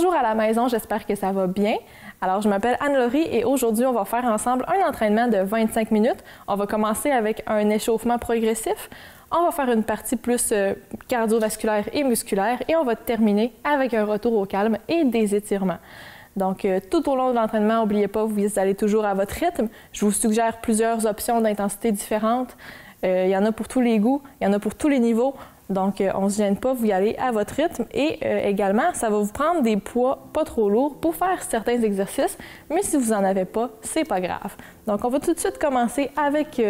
Bonjour à la maison, j'espère que ça va bien. Alors, je m'appelle Anne-Laurie et aujourd'hui, on va faire ensemble un entraînement de 25 minutes. On va commencer avec un échauffement progressif. On va faire une partie plus cardiovasculaire et musculaire et on va terminer avec un retour au calme et des étirements. Donc, tout au long de l'entraînement, n'oubliez pas, vous allez toujours à votre rythme. Je vous suggère plusieurs options d'intensité différentes. Il y en a pour tous les goûts, il y en a pour tous les niveaux. Donc, on ne se gêne pas, vous y allez à votre rythme. Et également, ça va vous prendre des poids pas trop lourds pour faire certains exercices. Mais si vous n'en avez pas, c'est pas grave. Donc, on va tout de suite commencer avec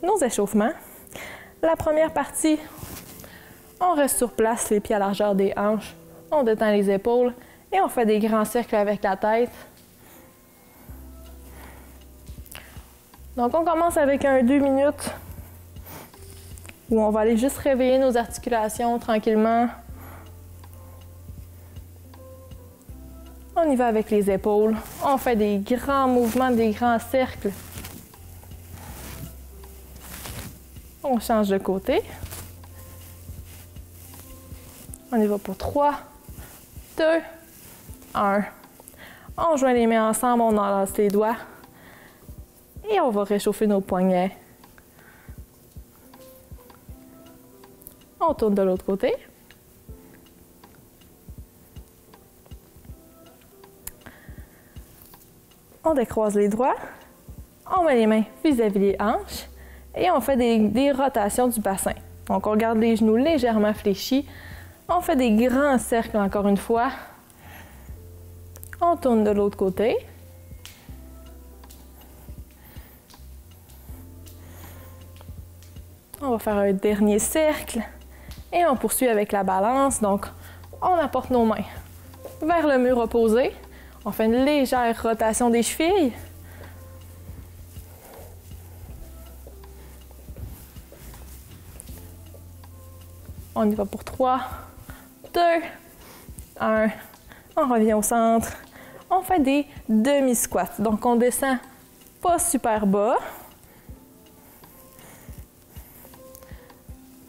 nos échauffements. La première partie, on reste sur place, les pieds à la largeur des hanches. On détend les épaules et on fait des grands cercles avec la tête. Donc, on commence avec un 2 minutes où on va aller juste réveiller nos articulations tranquillement. On y va avec les épaules. On fait des grands mouvements, des grands cercles. On change de côté. On y va pour 3, 2, 1. On joint les mains ensemble, on enlace les doigts. Et on va réchauffer nos poignets. On tourne de l'autre côté. On décroise les doigts. On met les mains vis-à-vis les hanches. Et on fait des rotations du bassin. Donc, on garde les genoux légèrement fléchis. On fait des grands cercles encore une fois. On tourne de l'autre côté. On va faire un dernier cercle. Et on poursuit avec la balance. Donc, on apporte nos mains vers le mur opposé. On fait une légère rotation des chevilles. On y va pour 3, 2, 1. On revient au centre. On fait des demi-squats. Donc, on descend pas super bas.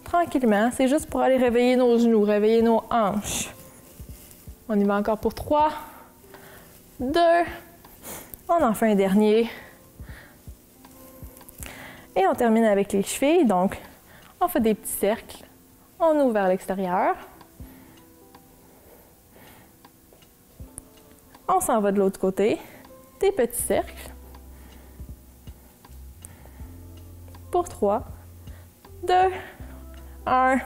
Tranquillement, c'est juste pour aller réveiller nos genoux, réveiller nos hanches. On y va encore pour 3, 2, on en fait un dernier. Et on termine avec les chevilles, donc on fait des petits cercles, on ouvre vers l'extérieur. On s'en va de l'autre côté, des petits cercles. Pour 3, 2, 1.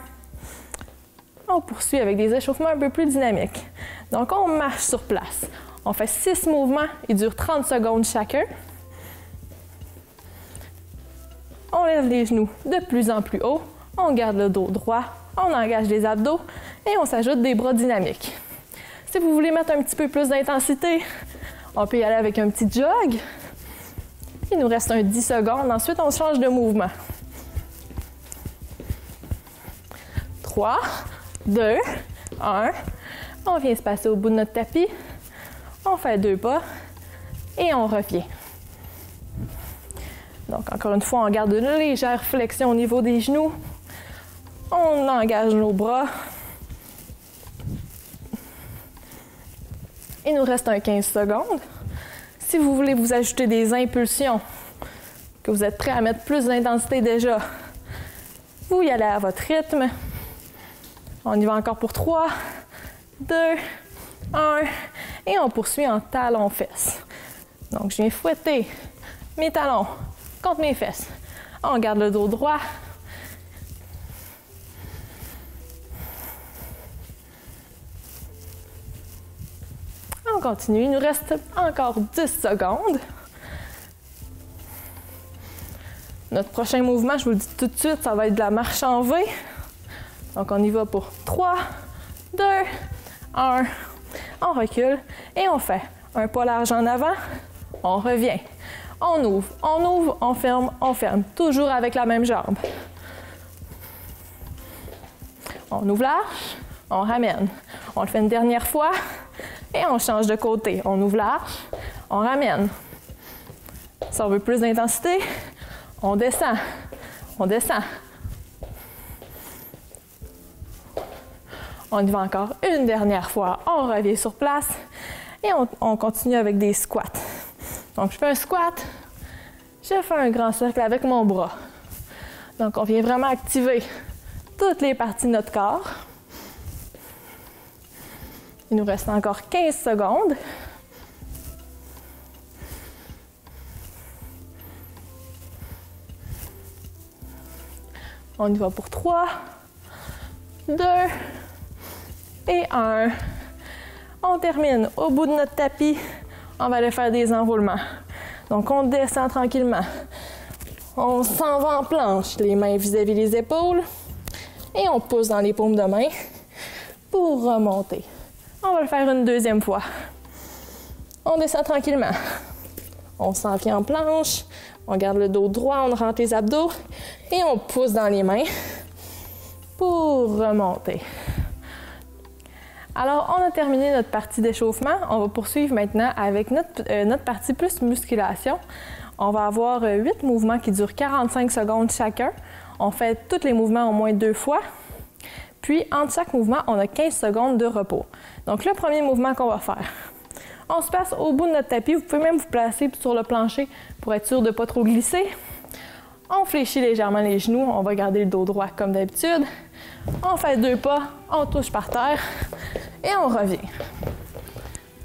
On poursuit avec des échauffements un peu plus dynamiques. Donc, on marche sur place. On fait 6 mouvements, ils durent 30 secondes chacun. On lève les genoux de plus en plus haut. On garde le dos droit. On engage les abdos et on s'ajoute des bras dynamiques. Si vous voulez mettre un petit peu plus d'intensité, on peut y aller avec un petit jog. Il nous reste un 10 secondes. Ensuite, on change de mouvement. 3, 2, 1. On vient se passer au bout de notre tapis. On fait 2 pas et on revient. Donc, encore une fois, on garde une légère flexion au niveau des genoux. On engage nos bras. Il nous reste un 15 secondes. Si vous voulez vous ajouter des impulsions, que vous êtes prêt à mettre plus d'intensité déjà, vous y allez à votre rythme. On y va encore pour 3, 2, 1. Et on poursuit en talons-fesses. Donc, je viens fouetter mes talons contre mes fesses. On garde le dos droit. On continue. Il nous reste encore 10 secondes. Notre prochain mouvement, je vous le dis tout de suite, ça va être de la marche en V. Donc, on y va pour 3, 2, 1. On recule et on fait un pas large en avant. On revient. On ouvre, on ferme. Toujours avec la même jambe. On ouvre large, on ramène. On le fait une dernière fois et on change de côté. On ouvre large, on ramène. Si on veut plus d'intensité, on descend. On descend. On y va encore une dernière fois. On revient sur place et on continue avec des squats. Donc, je fais un squat, je fais un grand cercle avec mon bras. Donc, on vient vraiment activer toutes les parties de notre corps. Il nous reste encore 15 secondes. On y va pour 3, 2 et 1. On termine au bout de notre tapis. On va aller faire des enroulements. Donc, on descend tranquillement. On s'en va en planche, les mains vis-à-vis les épaules. Et on pousse dans les paumes de main pour remonter. On va le faire une deuxième fois. On descend tranquillement. On s'en vient en planche. On garde le dos droit, on rentre les abdos. Et on pousse dans les mains pour remonter. Alors, on a terminé notre partie d'échauffement. On va poursuivre maintenant avec notre partie plus musculation. On va avoir 8 mouvements qui durent 45 secondes chacun. On fait tous les mouvements au moins 2 fois. Puis, entre chaque mouvement, on a 15 secondes de repos. Donc, le premier mouvement qu'on va faire. On se place au bout de notre tapis. Vous pouvez même vous placer sur le plancher pour être sûr de ne pas trop glisser. On fléchit légèrement les genoux. On va garder le dos droit comme d'habitude. On fait 2 pas, on touche par terre et on revient.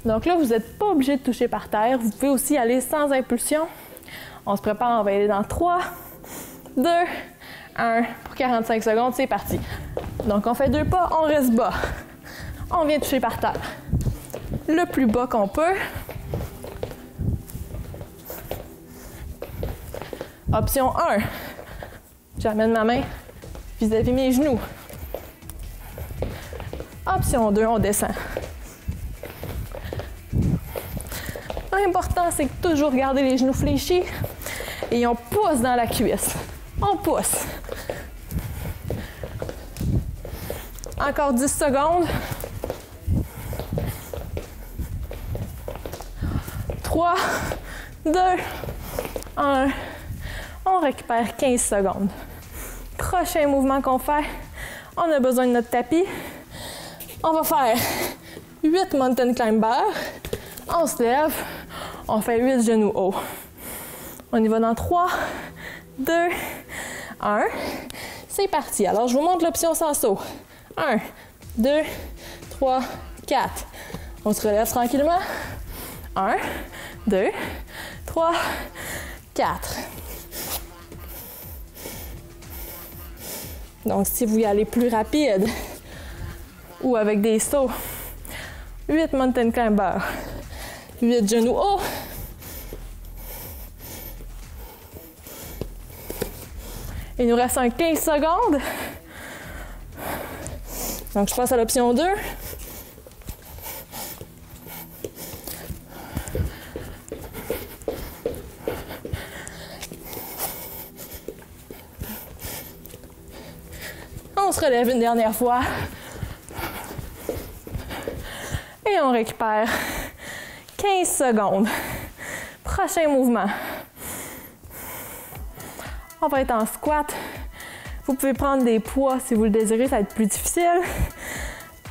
Donc là, vous n'êtes pas obligé de toucher par terre. Vous pouvez aussi aller sans impulsion. On se prépare, on va aller dans 3, 2, 1. Pour 45 secondes, c'est parti. Donc on fait 2 pas, on reste bas. On vient toucher par terre. Le plus bas qu'on peut. Option 1. J'amène ma main vis-à-vis mes genoux. Option 2, on descend. L'important, c'est de toujours garder les genoux fléchis et on pousse dans la cuisse. On pousse. Encore 10 secondes. 3, 2, 1. On récupère 15 secondes. Prochain mouvement qu'on fait, on a besoin de notre tapis. On va faire 8 mountain climbers. On se lève. On fait 8 genoux hauts. On y va dans 3, 2, 1. C'est parti. Alors, je vous montre l'option sans saut. 1, 2, 3, 4. On se relève tranquillement. 1, 2, 3, 4. Donc, si vous y allez plus rapide ou avec des sauts, 8 mountain climbers, 8 genoux hauts. Il nous reste un 15 secondes. Donc, je passe à l'option 2. On se relève une dernière fois. Et on récupère 15 secondes. Prochain mouvement. On va être en squat. Vous pouvez prendre des poids si vous le désirez, ça va être plus difficile.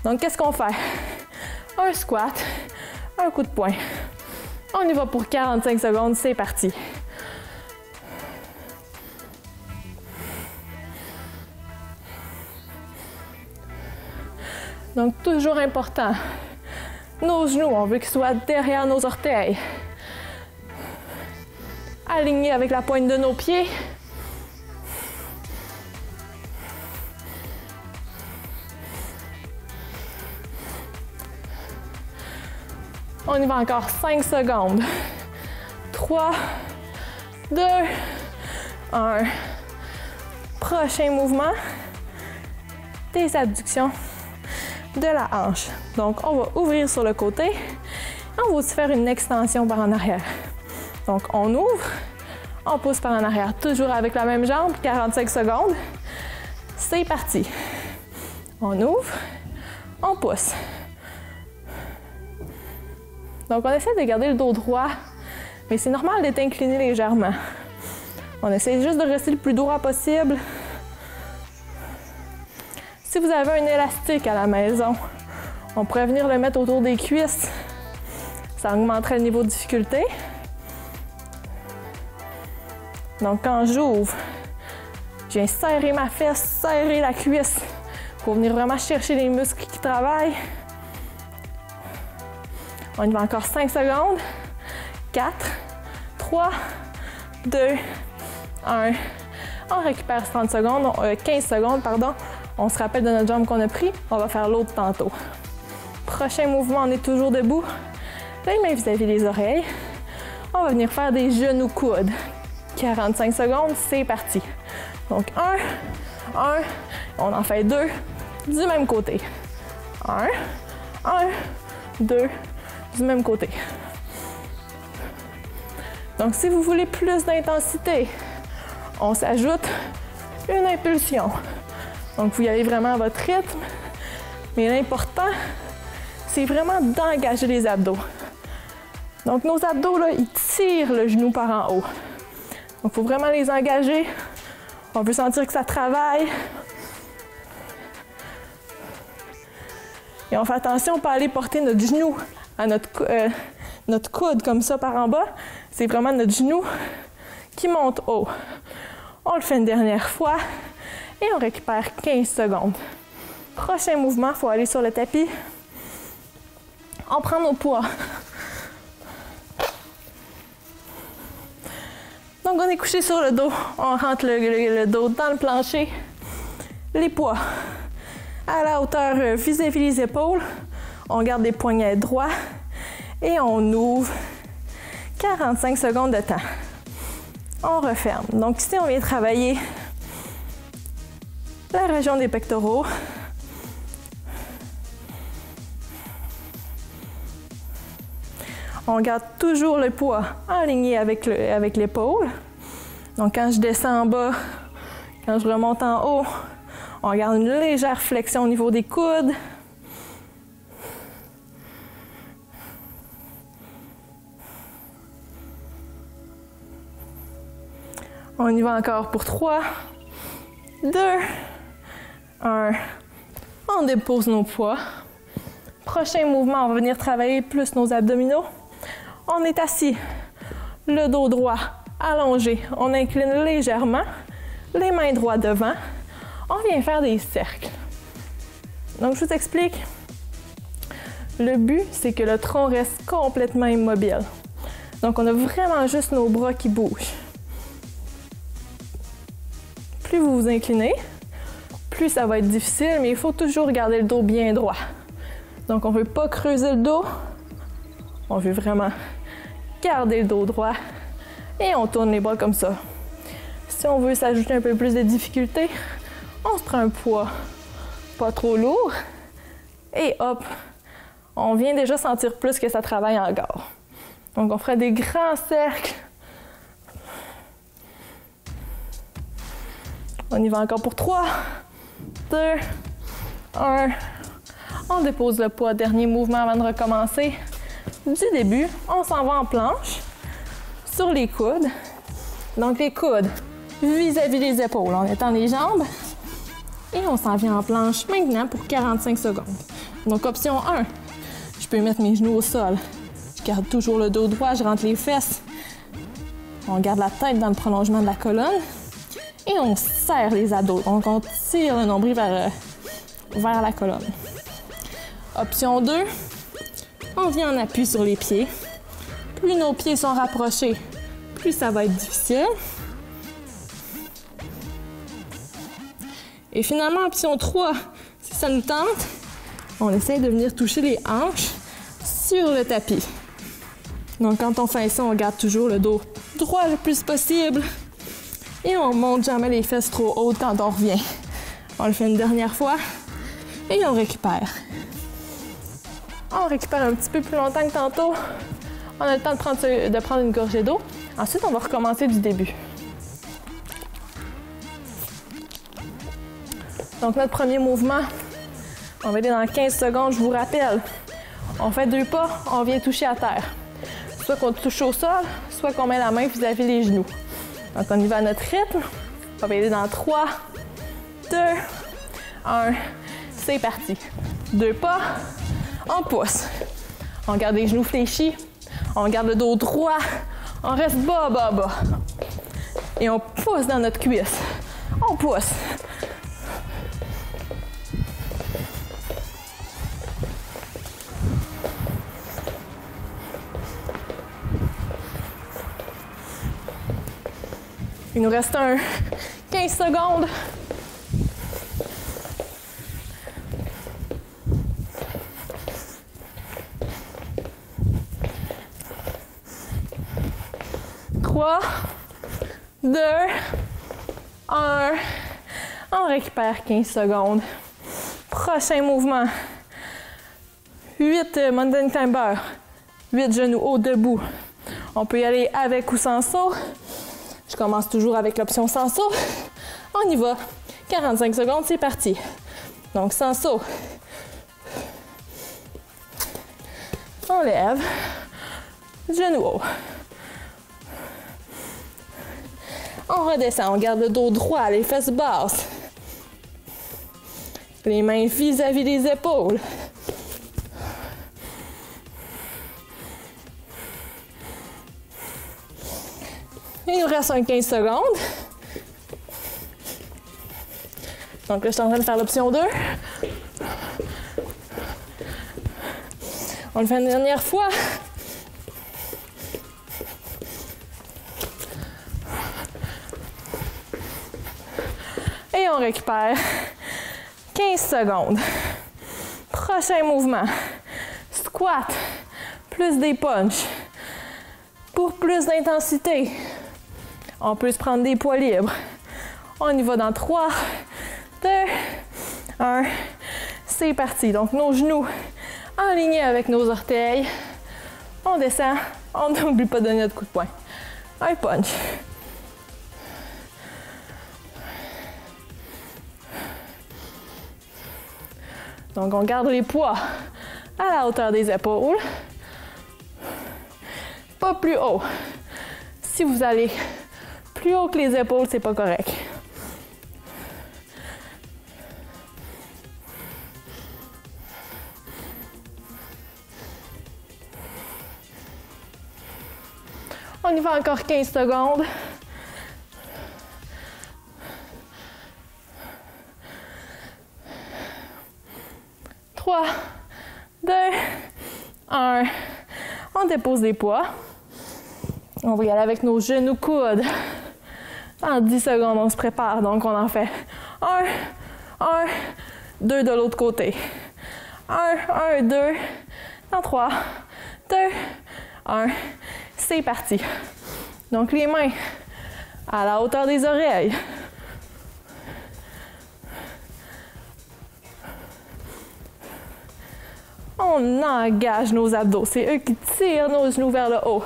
Donc, qu'est-ce qu'on fait? Un squat, un coup de poing. On y va pour 45 secondes, c'est parti. Donc, toujours important. Nos genoux, on veut qu'ils soient derrière nos orteils. Alignés avec la pointe de nos pieds. On y va encore 5 secondes. 3, 2, 1. Prochain mouvement. Des abductions de la hanche. Donc, on va ouvrir sur le côté. On va aussi faire une extension par en arrière. Donc, on ouvre, on pousse par en arrière, toujours avec la même jambe, 45 secondes. C'est parti. On ouvre, on pousse. Donc, on essaie de garder le dos droit, mais c'est normal d'être incliné légèrement. On essaie juste de rester le plus droit possible. Si Si vous avez un élastique à la maison, on pourrait venir le mettre autour des cuisses. Ça augmenterait le niveau de difficulté. Donc, quand j'ouvre, je viens serrer ma fesse, serrer la cuisse pour venir vraiment chercher les muscles qui travaillent. On y va encore 5 secondes. 4, 3, 2, 1. On récupère 30 secondes, 15 secondes, pardon. On se rappelle de notre jambe qu'on a pris. On va faire l'autre tantôt. Prochain mouvement, on est toujours debout. Les mains vis-à-vis des oreilles. On va venir faire des genoux coudes. 45 secondes, c'est parti. Donc 1, on en fait 2 du même côté. 1, 2, du même côté. Donc si vous voulez plus d'intensité, on s'ajoute une impulsion. Donc vous y allez vraiment à votre rythme, mais l'important, c'est vraiment d'engager les abdos. Donc nos abdos, là, ils tirent le genou par en haut. Donc il faut vraiment les engager. On veut sentir que ça travaille. Et on fait attention, on peut aller porter notre genou à notre coude comme ça par en bas. C'est vraiment notre genou qui monte haut. On le fait une dernière fois et on récupère 15 secondes. Prochain mouvement, il faut aller sur le tapis. On prend nos poids. Donc, on est couché sur le dos. On rentre le dos dans le plancher. Les poids à la hauteur vis-à-vis les épaules. On garde les poignets droits et on ouvre 45 secondes de temps. On referme. Donc, ici, on vient travailler la région des pectoraux. On garde toujours le poids aligné avec l'épaule. Donc, quand je descends en bas, quand je remonte en haut, on garde une légère flexion au niveau des coudes. On y va encore pour 3, 2, 1. On dépose nos poids. Prochain mouvement, on va venir travailler plus nos abdominaux. On est assis, le dos droit allongé. On incline légèrement, les mains droites devant. On vient faire des cercles. Donc, je vous explique. Le but, c'est que le tronc reste complètement immobile. Donc, on a vraiment juste nos bras qui bougent. Plus vous vous inclinez, plus ça va être difficile, mais il faut toujours garder le dos bien droit. Donc, on ne veut pas creuser le dos. On veut vraiment garder le dos droit et on tourne les bras comme ça. Si on veut s'ajouter un peu plus de difficulté, on se prend un poids pas trop lourd et hop, on vient déjà sentir plus que ça travaille encore. Donc, on ferait des grands cercles. On y va encore pour 3, 2, 1. On dépose le poids. Dernier mouvement avant de recommencer. Du début, on s'en va en planche sur les coudes. Donc, les coudes vis-à-vis des épaules. On étend les jambes et on s'en vient en planche maintenant pour 45 secondes. Donc, option 1, je peux mettre mes genoux au sol. Je garde toujours le dos droit, je rentre les fesses. On garde la tête dans le prolongement de la colonne et on serre les abdos. Donc, on tire le nombril vers la colonne. Option 2, on vient en appui sur les pieds. Plus nos pieds sont rapprochés, plus ça va être difficile. Et finalement, option 3, si ça nous tente, on essaie de venir toucher les hanches sur le tapis. Donc, quand on fait ça, on garde toujours le dos droit le plus possible et on monte jamais les fesses trop hautes quand on revient. On le fait une dernière fois et on récupère. On récupère un petit peu plus longtemps que tantôt. On a le temps de prendre une gorgée d'eau. Ensuite, on va recommencer du début. Donc, notre premier mouvement, on va aller dans 15 secondes, je vous rappelle. On fait 2 pas, on vient toucher à terre. Soit qu'on touche au sol, soit qu'on met la main vis-à-vis les genoux. Donc, on y va à notre rythme. On va aller dans 3, 2, 1. C'est parti. 2 pas, on pousse. On garde les genoux fléchis, on garde le dos droit, on reste bas, bas, bas. Et on pousse dans notre cuisse. On pousse. Il nous reste 15 secondes. Trois, 2, 1. On récupère 15 secondes. Prochain mouvement. 8 mountain climber. 8 genoux hauts debout. On peut y aller avec ou sans saut. Je commence toujours avec l'option sans saut. On y va. 45 secondes, c'est parti. Donc sans saut. On lève. Genoux hauts. On redescend, on garde le dos droit, les fesses basses. Les mains vis-à-vis des épaules. Il nous reste 15 secondes. Donc là, je suis en train de faire l'option 2. On le fait une dernière fois. Et on récupère 15 secondes. Prochain mouvement. Squat, plus des punches. Pour plus d'intensité, on peut se prendre des poids libres. On y va dans 3, 2, 1. C'est parti. Donc nos genoux alignés avec nos orteils. On descend. On n'oublie pas de donner notre coup de poing. Un punch. Donc, on garde les poids à la hauteur des épaules. Pas plus haut. Si vous allez plus haut que les épaules, c'est pas correct. On y va encore 15 secondes. Trois, 2, 1. On dépose les poids. On va y aller avec nos genoux coudes. En 10 secondes, on se prépare. Donc, on en fait 1, 2 de l'autre côté. 1, 2. Dans 3, 2, 1. C'est parti. Donc, les mains à la hauteur des oreilles. On engage nos abdos. C'est eux qui tirent nos genoux vers le haut.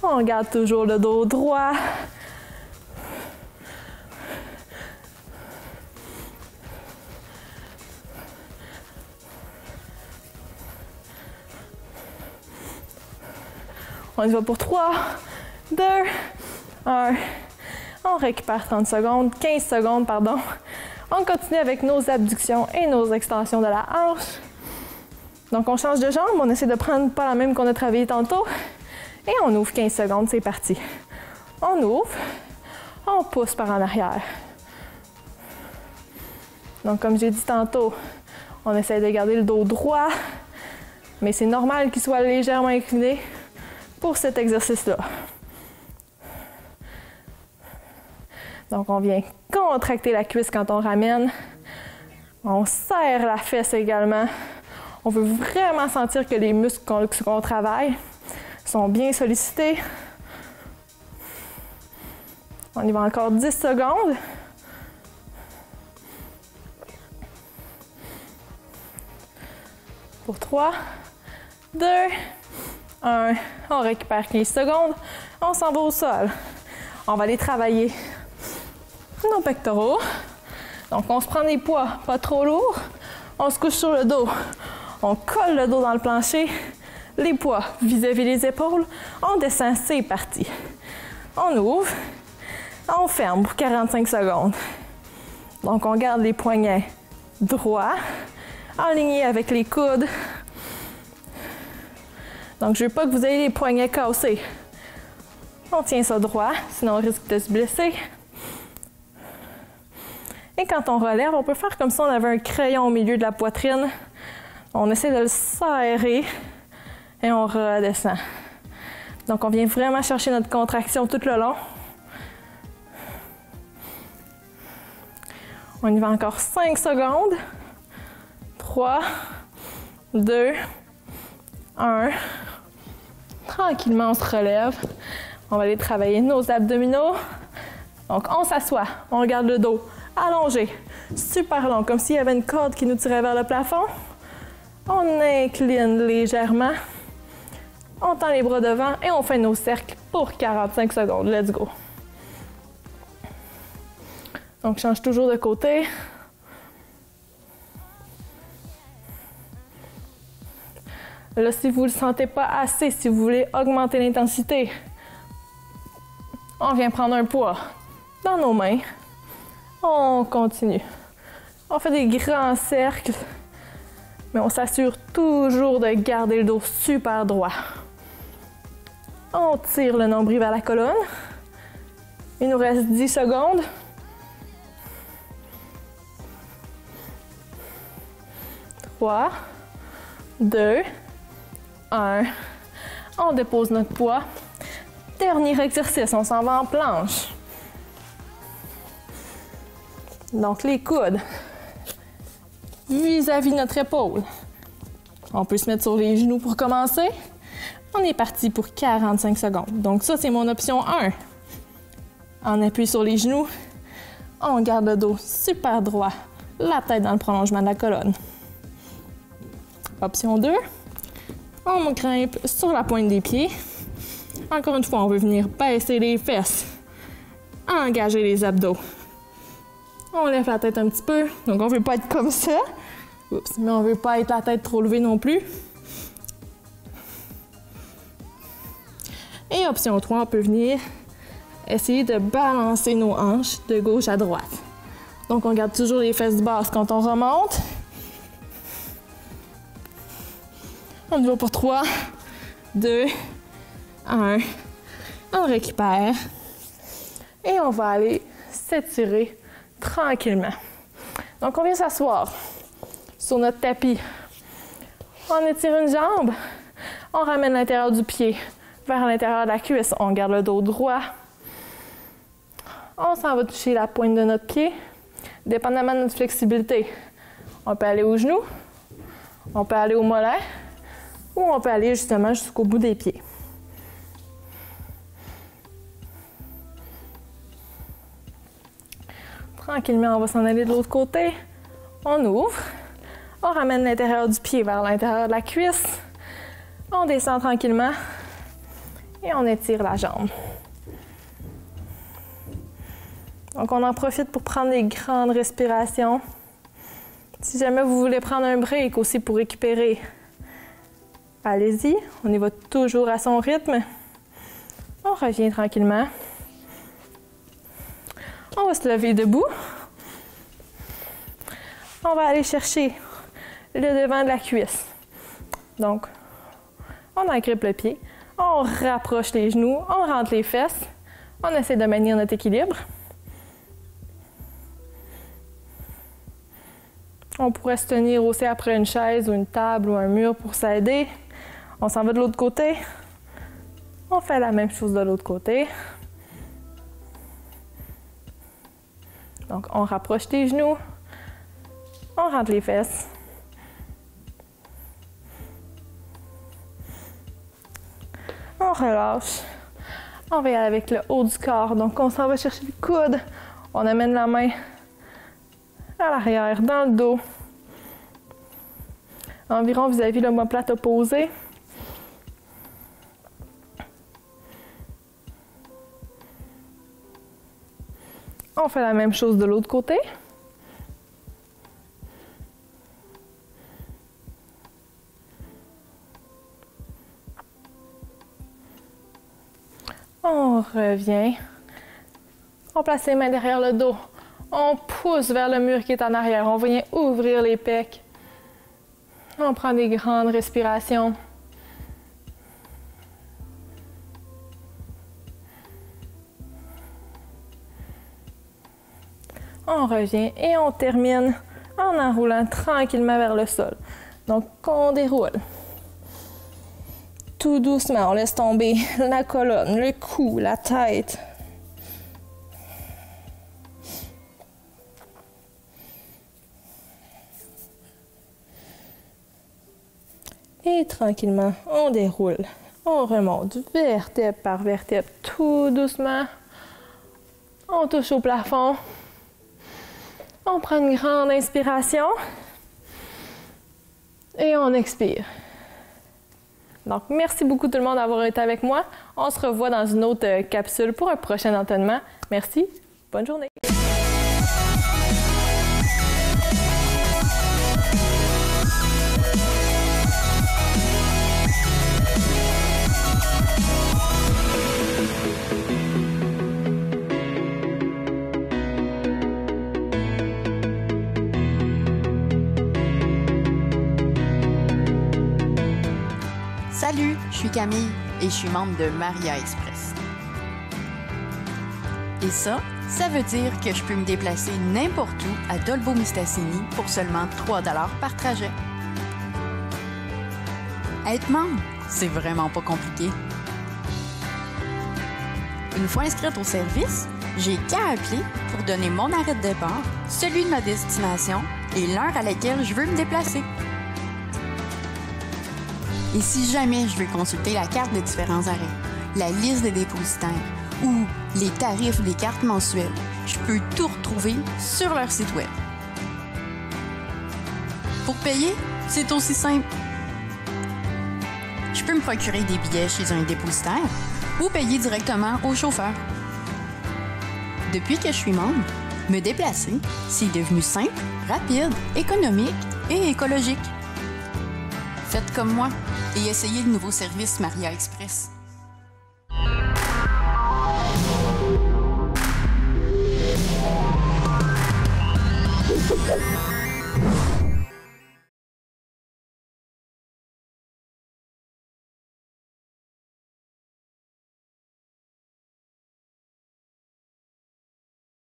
On garde toujours le dos droit. On y va pour 3, 2, 1. On récupère 30 secondes, 15 secondes, pardon. On continue avec nos abductions et nos extensions de la hanche. Donc, on change de jambe. On essaie de prendre pas la même qu'on a travaillé tantôt. Et on ouvre 15 secondes, c'est parti. On ouvre. On pousse par en arrière. Donc, comme j'ai dit tantôt, on essaie de garder le dos droit. Mais c'est normal qu'il soit légèrement incliné pour cet exercice-là. Donc, on vient contracter la cuisse quand on ramène. On serre la fesse également. On veut vraiment sentir que les muscles qu'on travaille sont bien sollicités. On y va encore 10 secondes. Pour 3, 2, 1. On récupère 15 secondes. On s'en va au sol. On va aller travailler nos pectoraux. Donc, on se prend des poids pas trop lourds. On se couche sur le dos. On colle le dos dans le plancher. Les poids vis-à-vis les épaules. On descend, c'est parti. On ouvre. On ferme pour 45 secondes. Donc, on garde les poignets droits, alignés avec les coudes. Donc, je ne veux pas que vous ayez les poignets cassés. On tient ça droit, sinon on risque de se blesser. Et quand on relève, on peut faire comme si on avait un crayon au milieu de la poitrine. On essaie de le serrer et on redescend. Donc, on vient vraiment chercher notre contraction tout le long. On y va encore 5 secondes. 3, 2, 1. Tranquillement, on se relève. On va aller travailler nos abdominaux. Donc, on s'assoit. On garde le dos allongé, super long, comme s'il y avait une corde qui nous tirait vers le plafond. On incline légèrement. On tend les bras devant et on fait nos cercles pour 45 secondes. Let's go. Donc, change toujours de côté. Là, si vous ne le sentez pas assez, si vous voulez augmenter l'intensité, on vient prendre un poids dans nos mains. On continue. On fait des grands cercles, mais on s'assure toujours de garder le dos super droit. On tire le nombril vers la colonne. Il nous reste 10 secondes. 3, 2, 1. On dépose notre poids. Dernier exercice, on s'en va en planche. Donc, les coudes vis-à-vis notre épaule. On peut se mettre sur les genoux pour commencer. On est parti pour 45 secondes. Donc, ça, c'est mon option 1. On appuie sur les genoux. On garde le dos super droit, la tête dans le prolongement de la colonne. Option 2. On grimpe sur la pointe des pieds. Encore une fois, on veut venir baisser les fesses. Engager les abdos. On lève la tête un petit peu. Donc, on ne veut pas être comme ça. Oups, mais on ne veut pas être la tête trop levée non plus. Et option 3, on peut venir essayer de balancer nos hanches de gauche à droite. Donc, on garde toujours les fesses basses quand on remonte. On y va pour 3, 2, 1. On récupère. Et on va aller s'étirer tranquillement. Donc, on vient s'asseoir sur notre tapis. On étire une jambe. On ramène l'intérieur du pied vers l'intérieur de la cuisse. On garde le dos droit. On s'en va toucher la pointe de notre pied. Dépendamment de notre flexibilité, on peut aller aux genoux, on peut aller au mollet ou on peut aller justement jusqu'au bout des pieds. Tranquillement, on va s'en aller de l'autre côté. On ouvre. On ramène l'intérieur du pied vers l'intérieur de la cuisse. On descend tranquillement. Et on étire la jambe. Donc, on en profite pour prendre des grandes respirations. Si jamais vous voulez prendre un break aussi pour récupérer, allez-y. On y va toujours à son rythme. On revient tranquillement. On va se lever debout. On va aller chercher le devant de la cuisse. Donc, on agrippe le pied. On rapproche les genoux. On rentre les fesses. On essaie de maintenir notre équilibre. On pourrait se tenir aussi après une chaise ou une table ou un mur pour s'aider. On s'en va de l'autre côté. On fait la même chose de l'autre côté. Donc, on rapproche les genoux. On rentre les fesses. On relâche. On va y aller avec le haut du corps. Donc, on s'en va chercher le coude. On amène la main à l'arrière, dans le dos. Environ vis-à-vis l'omoplate opposé. On fait la même chose de l'autre côté. On On revient. On place les mains derrière le dos. On pousse vers le mur qui est en arrière. On vient ouvrir les pecs. On prend des grandes respirations. On revient et on termine en enroulant tranquillement vers le sol. Donc, on déroule. Tout doucement, on laisse tomber la colonne, le cou, la tête. Et tranquillement, on déroule. On remonte vertèbre par vertèbre, tout doucement. On touche au plafond. On prend une grande inspiration. Et on expire. Donc, merci beaucoup tout le monde d'avoir été avec moi. On se revoit dans une autre capsule pour un prochain entraînement. Merci. Bonne journée. Salut, je suis Camille et je suis membre de Maria Express. Et ça veut dire que je peux me déplacer n'importe où à Dolbeau-Mistassini pour seulement 3 $ par trajet. Être membre, c'est vraiment pas compliqué. Une fois inscrite au service, j'ai qu'à appeler pour donner mon arrêt de départ, celui de ma destination et l'heure à laquelle je veux me déplacer. Et si jamais je veux consulter la carte des différents arrêts, la liste des dépositaires ou les tarifs des cartes mensuelles, je peux tout retrouver sur leur site web. Pour payer, c'est aussi simple. Je peux me procurer des billets chez un dépositaire ou payer directement au chauffeur. Depuis que je suis membre, me déplacer, c'est devenu simple, rapide, économique et écologique. Faites comme moi et essayez le nouveau service Maria Express.